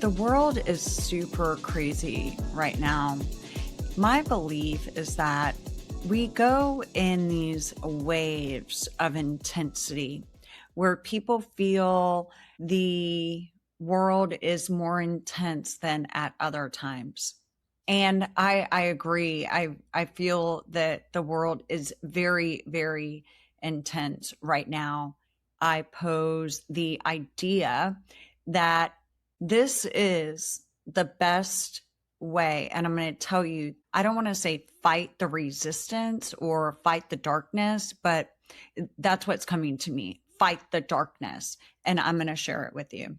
The world is super crazy right now. My belief is that we go in these waves of intensity where people feel the world is more intense than at other times. And I agree. I feel that the world is very, very intense right now. I pose the idea that this is the best way. And I'm going to tell you, I don't want to say fight the resistance or fight the darkness, but that's what's coming to me. Fight the darkness. And I'm going to share it with you.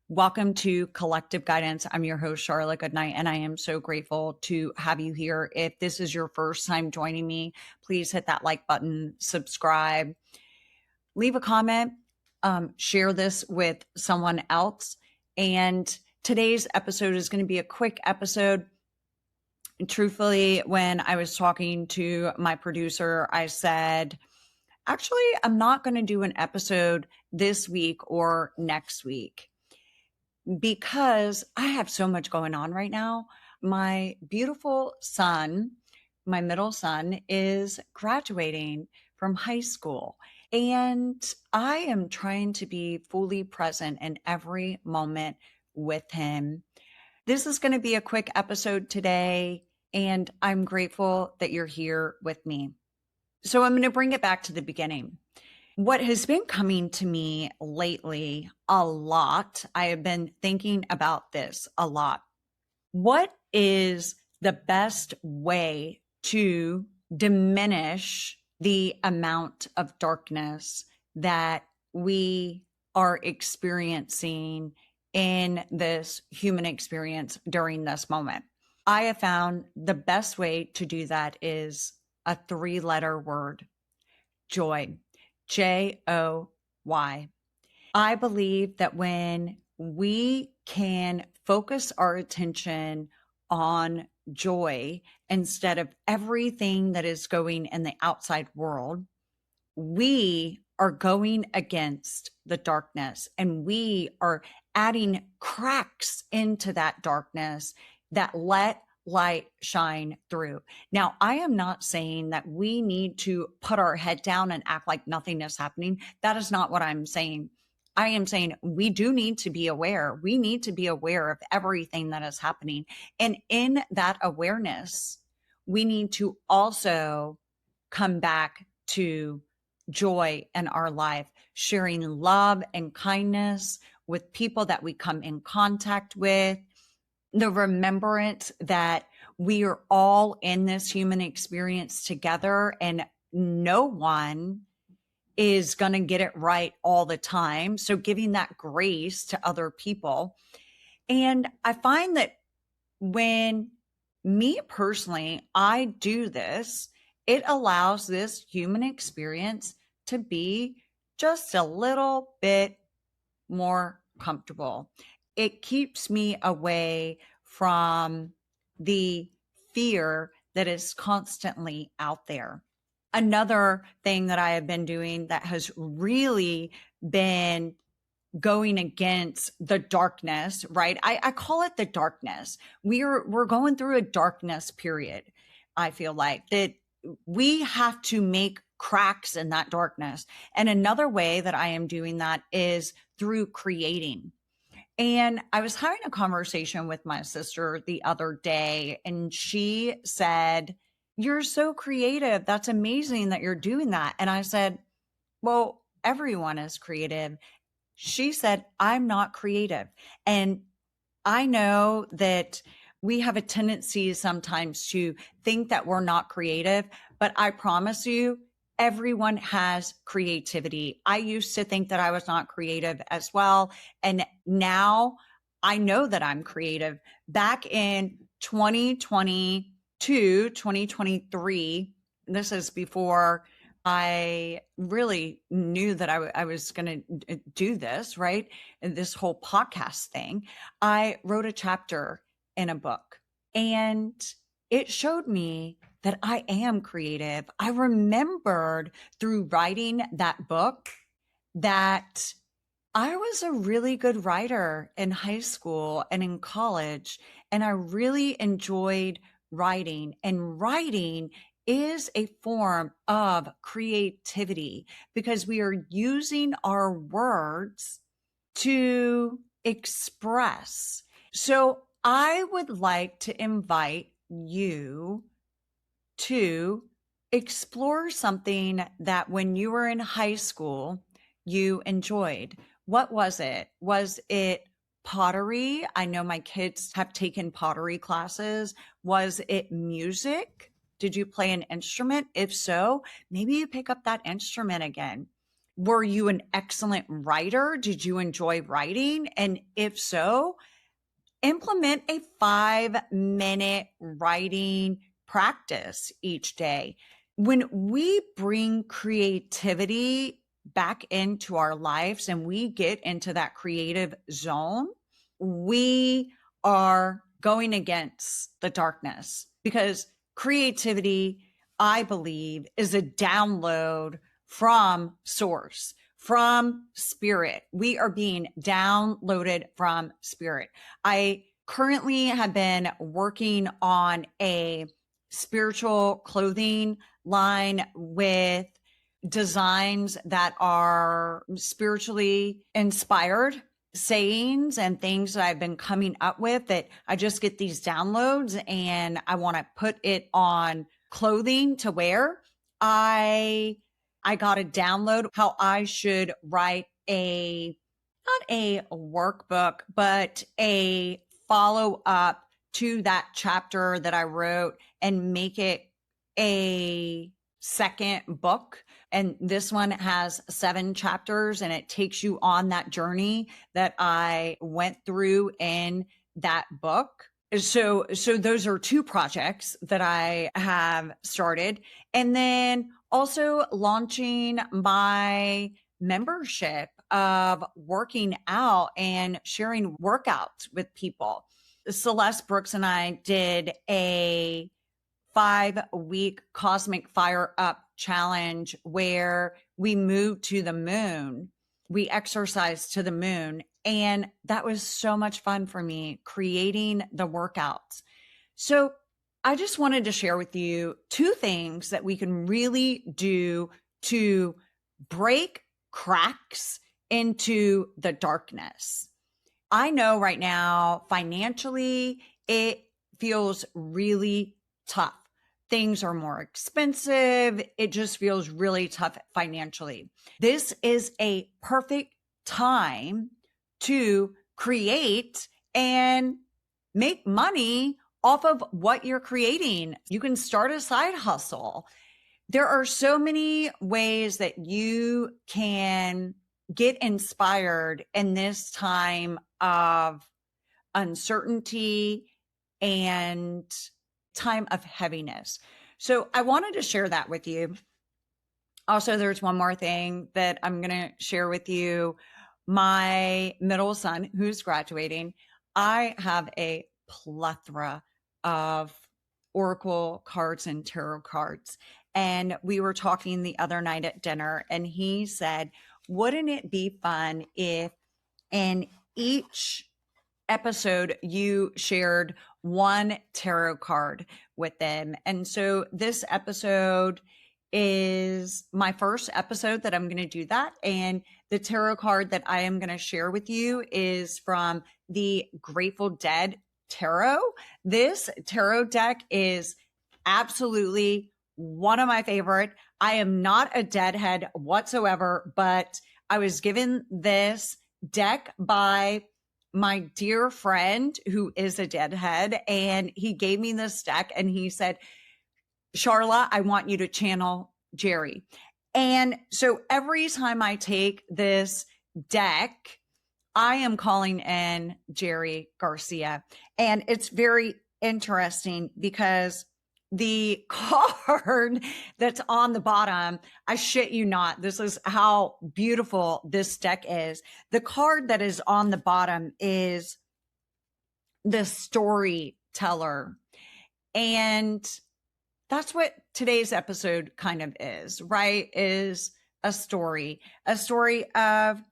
Welcome to Collective Guidance. I'm your host, Charla Goodnight, and I am so grateful to have you here. If this is your first time joining me, please hit that like button, subscribe, leave a comment, share this with someone else. And today's episode is going to be a quick episode. Truthfully, when I was talking to my producer, I said, actually, I'm not going to do an episode this week or next week because I have so much going on right now. My beautiful son, my middle son, is graduating from high school. And I am trying to be fully present in every moment with him. This is going to be a quick episode today, and I'm grateful that you're here with me. So I'm going to bring it back to the beginning. What has been coming to me lately a lot, I have been thinking about this a lot. What is the best way to diminish the amount of darkness that we are experiencing in this human experience during this moment? I have found the best way to do that is a 3-letter word, joy, Joy. I believe that when we can focus our attention on joy instead of everything that is going in the outside world, we are going against the darkness and we are adding cracks into that darkness that let light shine through. Now, I am not saying that we need to put our head down and act like nothing is happening. That is not what I'm saying. I am saying we do need to be aware. We need to be aware of everything that is happening. And in that awareness, we need to also come back to joy in our life, sharing love and kindness with people that we come in contact with, the remembrance that we are all in this human experience together and no one is going to get it right all the time. So giving that grace to other people. And I find that when me personally, I do this, it allows this human experience to be just a little bit more comfortable. It keeps me away from the fear that is constantly out there. Another thing that I have been doing that has really been going against the darkness, right? I call it the darkness. We're going through a darkness period. I feel like that we have to make cracks in that darkness. And another way that I am doing that is through creating. And I was having a conversation with my sister the other day, and she said, "You're so creative. That's amazing that you're doing that." And I said, "Well, everyone is creative." She said, "I'm not creative." And I know that we have a tendency sometimes to think that we're not creative, but I promise you, everyone has creativity. I used to think that I was not creative as well. And now I know that I'm creative. Back in 2022, 2023, this is before I really knew that I was going to do this, right? This whole podcast thing. I wrote a chapter in a book and it showed me that I am creative. I remembered through writing that book that I was a really good writer in high school and in college, and I really enjoyed writing. And writing is a form of creativity because we are using our words to express. So I would like to invite you to explore something that when you were in high school, you enjoyed. What was it? Was it pottery? I know my kids have taken pottery classes. Was it music? Did you play an instrument? If so, maybe you pick up that instrument again. Were you an excellent writer? Did you enjoy writing? And if so, implement a 5-minute writing practice each day. When we bring creativity back into our lives and we get into that creative zone, we are going against the darkness because creativity, I believe, is a download from source, from spirit. We are being downloaded from spirit. I currently have been working on a spiritual clothing line with designs that are spiritually inspired sayings and things that I've been coming up with that I just get these downloads and I want to put it on clothing to wear. I got a download how I should write a not a workbook, but a follow up to that chapter that I wrote and make it a second book. And this one has 7 chapters and it takes you on that journey that I went through in that book. So those are 2 projects that I have started. And then also launching my membership of working out and sharing workouts with people. Celeste Brooks and I did a 5-week Cosmic Fire Up challenge where we moved to the moon. We exercised to the moon. And that was so much fun for me creating the workouts. So I just wanted to share with you 2 things that we can really do to break cracks into the darkness. I know right now, financially, it feels really tough. Things are more expensive. It just feels really tough financially. This is a perfect time to create and make money off of what you're creating. You can start a side hustle. There are so many ways that you can get inspired in this time of uncertainty and time of heaviness. So I wanted to share that with you. Also, there's one more thing that I'm going to share with you. My middle son, who's graduating, I have a plethora of oracle cards and tarot cards. And we were talking the other night at dinner, and he said, wouldn't it be fun if in each episode you shared one tarot card with them? And so this episode is my first episode that I'm going to do that. And the tarot card that I am going to share with you is from the Grateful Dead Tarot. This tarot deck is absolutely one of my favorite. I am not a deadhead whatsoever, but I was given this deck by my dear friend who is a deadhead, and he gave me this deck and he said, Charla, I want you to channel Jerry. And so every time I take this deck, I am calling in Jerry Garcia. And it's very interesting because the card that's on the bottom, I shit you not, this is how beautiful this deck is. The card that is on the bottom is the storyteller. And that's what today's episode kind of is, right? Is a story of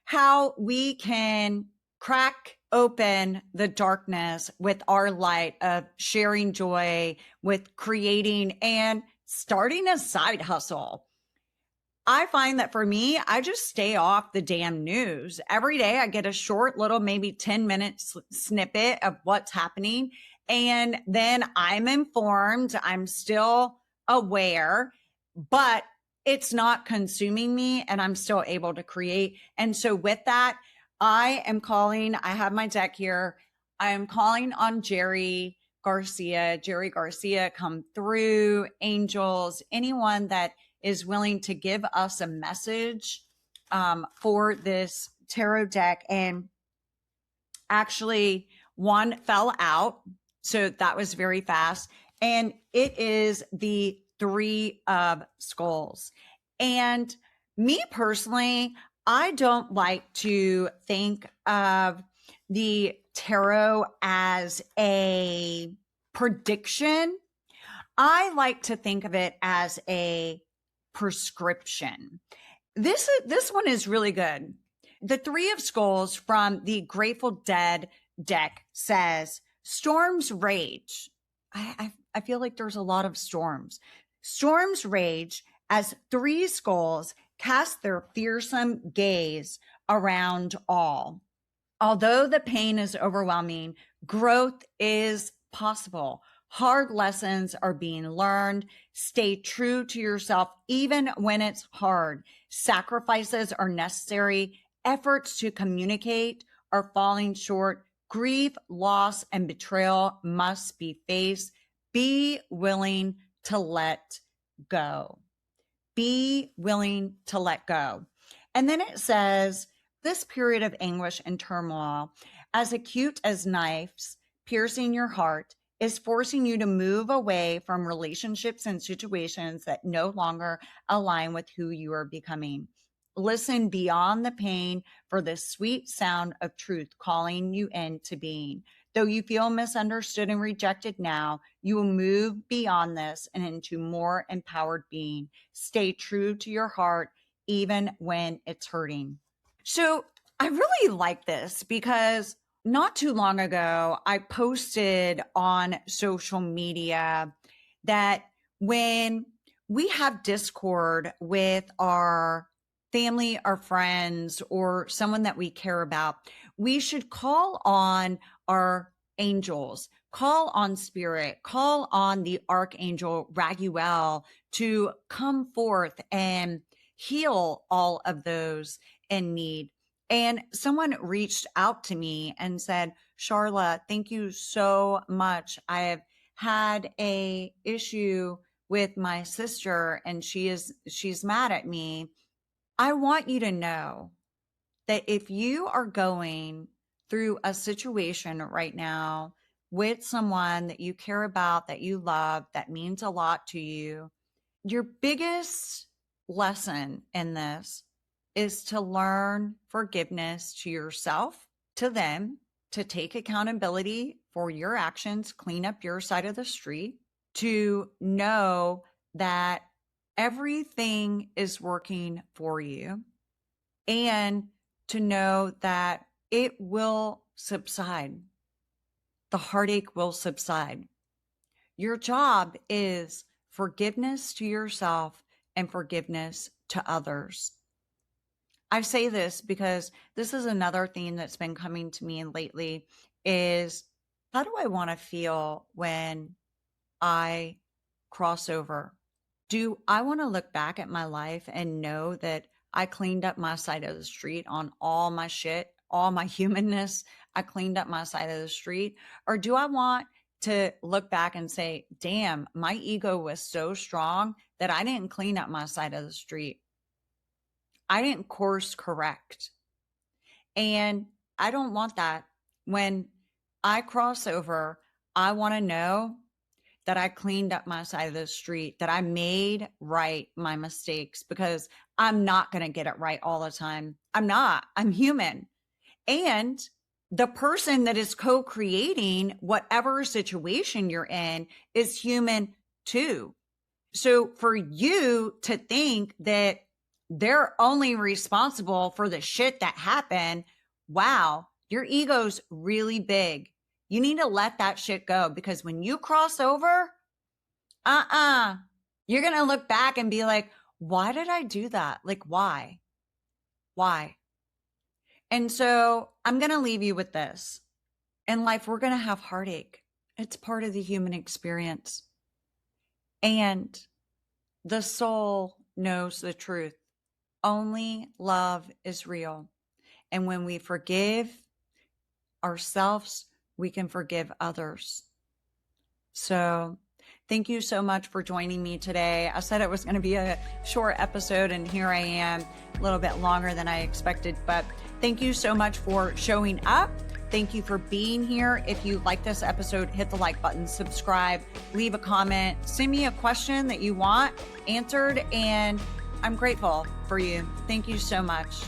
how we can crack open the darkness with our light of sharing joy, with creating and starting a side hustle. I find that for me, I just stay off the damn news. Every day I get a short little, maybe 10-minute snippet of what's happening. And then I'm informed, I'm still aware, but it's not consuming me and I'm still able to create. And so with that, I have my deck here. I am calling on Jerry Garcia, come through, angels, anyone that is willing to give us a message for this tarot deck. And actually, one fell out. So that was very fast. And it is the Three of Skulls. And me personally, I don't like to think of the tarot as a prediction. I like to think of it as a prescription. This one is really good. The Three of Skulls from the Grateful Dead deck says, storms rage. I feel like there's a lot of storms. Storms rage as three skulls cast their fearsome gaze around all. Although the pain is overwhelming, growth is possible. Hard lessons are being learned. Stay true to yourself, even when it's hard. Sacrifices are necessary. Efforts to communicate are falling short. Grief, loss, and betrayal must be faced. Be willing to let go. Be willing to let go. And then it says, this period of anguish and turmoil, as acute as knives piercing your heart, is forcing you to move away from relationships and situations that no longer align with who you are becoming. Listen beyond the pain for the sweet sound of truth calling you into being. Though you feel misunderstood and rejected now, you will move beyond this and into more empowered being. Stay true to your heart, even when it's hurting. So I really like this because not too long ago, I posted on social media that when we have discord with our family, our friends, or someone that we care about, we should call on our angels, call on spirit, call on the archangel Raguel to come forth and heal all of those in need. And someone reached out to me and said, Charla, thank you so much. I have had a issue with my sister and she's mad at me. I want you to know that if you are going through a situation right now with someone that you care about, that you love, that means a lot to you, your biggest lesson in this is to learn forgiveness to yourself, to them, to take accountability for your actions, clean up your side of the street, to know that everything is working for you, and to know that it will subside. The heartache will subside. Your job is forgiveness to yourself and forgiveness to others. I say this because this is another theme that's been coming to me lately is, how do I want to feel when I cross over? Do I want to look back at my life and know that I cleaned up my side of the street on all my shit, all my humanness? I cleaned up my side of the street. Or do I want to look back and say, damn, my ego was so strong that I didn't clean up my side of the street. I didn't course correct. And I don't want that. When I cross over, I want to know that I cleaned up my side of the street, that I made right my mistakes, because I'm not going to get it right all the time. I'm not. I'm human. And the person that is co-creating whatever situation you're in is human too. So for you to think that they're only responsible for the shit that happened. Wow, your ego's really big. You need to let that shit go, because when you cross over, you're going to look back and be like, why did I do that? Like, why? Why? And so I'm going to leave you with this. In life, we're going to have heartache. It's part of the human experience. And the soul knows the truth. Only love is real. And when we forgive ourselves, we can forgive others. So thank you so much for joining me today. I said it was going to be a short episode, and here I am, a little bit longer than I expected. But thank you so much for showing up. Thank you for being here. If you like this episode, hit the like button, subscribe, leave a comment, send me a question that you want answered, and I'm grateful for you. Thank you so much.